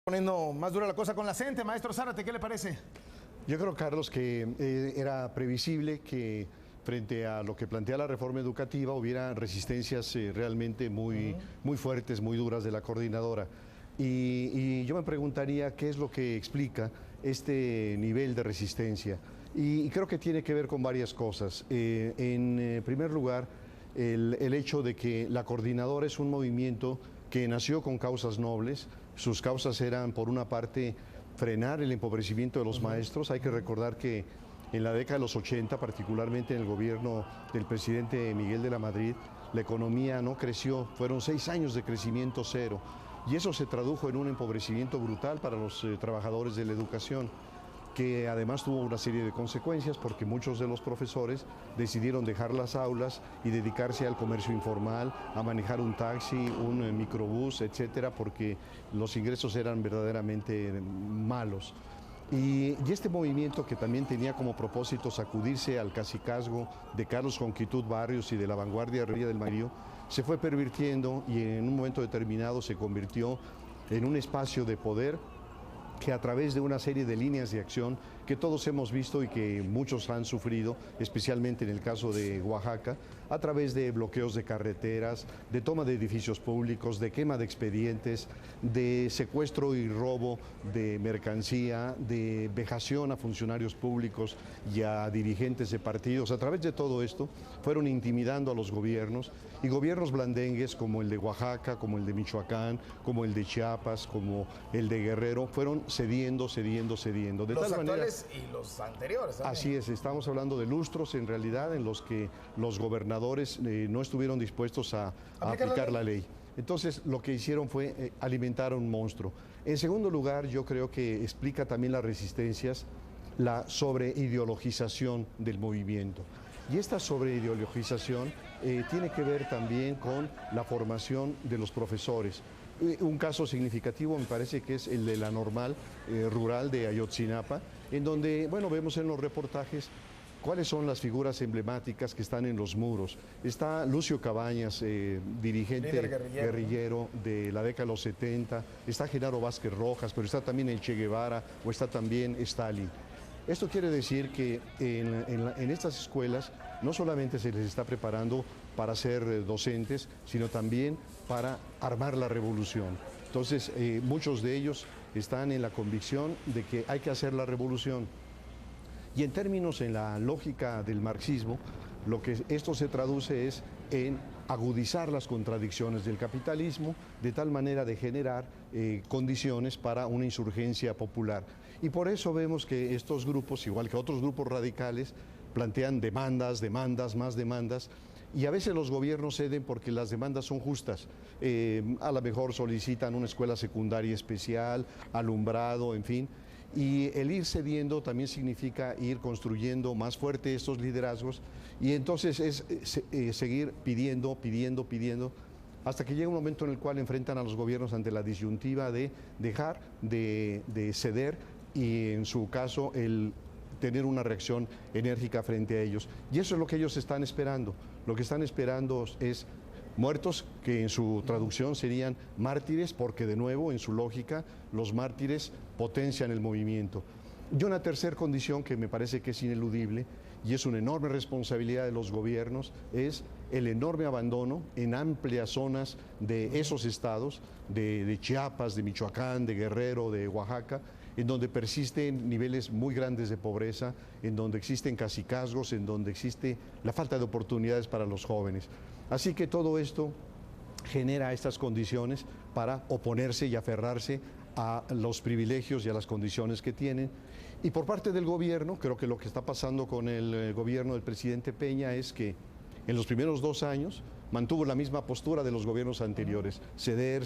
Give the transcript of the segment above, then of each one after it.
Poniendo más dura la cosa con la gente, maestro Zárate, ¿qué le parece? Yo creo, Carlos, que era previsible que frente a lo que plantea la reforma educativa hubiera resistencias realmente muy fuertes, muy duras de la coordinadora. Y yo me preguntaría qué es lo que explica este nivel de resistencia. Y creo que tiene que ver con varias cosas. En primer lugar, el hecho de que la coordinadora es un movimiento que nació con causas nobles. Sus causas eran, por una parte, frenar el empobrecimiento de los maestros. Hay que recordar que en la década de los 80, particularmente en el gobierno del presidente Miguel de la Madrid, la economía no creció, fueron 6 años de crecimiento cero, y eso se tradujo en un empobrecimiento brutal para los trabajadores de la educación, que además tuvo una serie de consecuencias porque muchos de los profesores decidieron dejar las aulas y dedicarse al comercio informal, a manejar un taxi, un microbús, etcétera, porque los ingresos eran verdaderamente malos. Y este movimiento, que también tenía como propósito sacudirse al cacicazgo de Carlos Conquitud Barrios y de la vanguardia Ría del Marío, se fue pervirtiendo y en un momento determinado se convirtió en un espacio de poder que, a través de una serie de líneas de acción que todos hemos visto y que muchos han sufrido, especialmente en el caso de Oaxaca, a través de bloqueos de carreteras, de toma de edificios públicos, de quema de expedientes, de secuestro y robo de mercancía, de vejación a funcionarios públicos y a dirigentes de partidos. A través de todo esto fueron intimidando a los gobiernos, y gobiernos blandengues como el de Oaxaca, como el de Michoacán, como el de Chiapas, como el de Guerrero, fueron cediendo. De Los tal manera, actuales y los anteriores también. así es, estamos hablando de lustros en realidad en los que los gobernadores no estuvieron dispuestos a aplicar la ley. Entonces lo que hicieron fue alimentar a un monstruo. En segundo lugar, yo creo que explica también las resistencias la sobreideologización del movimiento. Y esta sobreideologización tiene que ver también con la formación de los profesores. Un caso significativo me parece que es el de la normal rural de Ayotzinapa, en donde, bueno, vemos en los reportajes cuáles son las figuras emblemáticas que están en los muros. Está Lucio Cabañas, dirigente guerrillero de la década de los 70, está Genaro Vázquez Rojas, pero está también el Che Guevara o está también Stalin. Esto quiere decir que en estas escuelas no solamente se les está preparando para ser docentes, sino también para armar la revolución. Entonces, muchos de ellos están en la convicción de que hay que hacer la revolución. Y en términos, en la lógica del marxismo, lo que esto se traduce es en agudizar las contradicciones del capitalismo, de tal manera de generar condiciones para una insurgencia popular. Y por eso vemos que estos grupos, igual que otros grupos radicales, plantean demandas, más demandas, y a veces los gobiernos ceden porque las demandas son justas. A lo mejor solicitan una escuela secundaria especial, alumbrado, en fin. Y el ir cediendo también significa ir construyendo más fuerte estos liderazgos, y entonces es seguir pidiendo, hasta que llega un momento en el cual enfrentan a los gobiernos ante la disyuntiva de dejar de ceder y, en su caso, el tener una reacción enérgica frente a ellos. Y eso es lo que ellos están esperando. Lo que están esperando es muertos, que en su traducción serían mártires, porque, de nuevo, en su lógica, los mártires potencian el movimiento. Y una tercera condición que me parece que es ineludible, y es una enorme responsabilidad de los gobiernos, es el enorme abandono en amplias zonas de esos estados, de Chiapas, de Michoacán, de Guerrero, de Oaxaca, en donde persisten niveles muy grandes de pobreza, en donde existen cacicazgos, en donde existe la falta de oportunidades para los jóvenes. Así que todo esto genera estas condiciones para oponerse y aferrarse a los privilegios y a las condiciones que tienen. Y por parte del gobierno, creo que lo que está pasando con el gobierno del presidente Peña es que en los primeros 2 años mantuvo la misma postura de los gobiernos anteriores: ceder,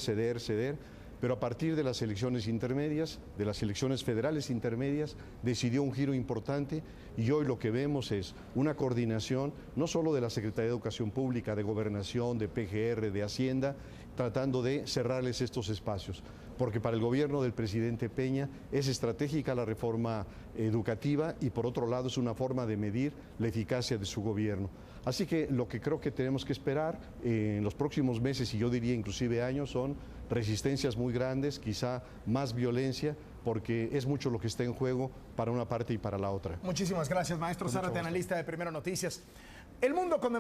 pero a partir de las elecciones intermedias, de las elecciones federales intermedias, decidió un giro importante, y hoy lo que vemos es una coordinación no solo de la Secretaría de Educación Pública, de Gobernación, de PGR, de Hacienda, tratando de cerrarles estos espacios, porque para el gobierno del presidente Peña es estratégica la reforma educativa, y por otro lado es una forma de medir la eficacia de su gobierno. Así que lo que creo que tenemos que esperar en los próximos meses, y yo diría inclusive años, son resistencias muy grandes, quizá más violencia, porque es mucho lo que está en juego para una parte y para la otra. Muchísimas gracias, maestro Zárate, analista de Primero Noticias. El mundo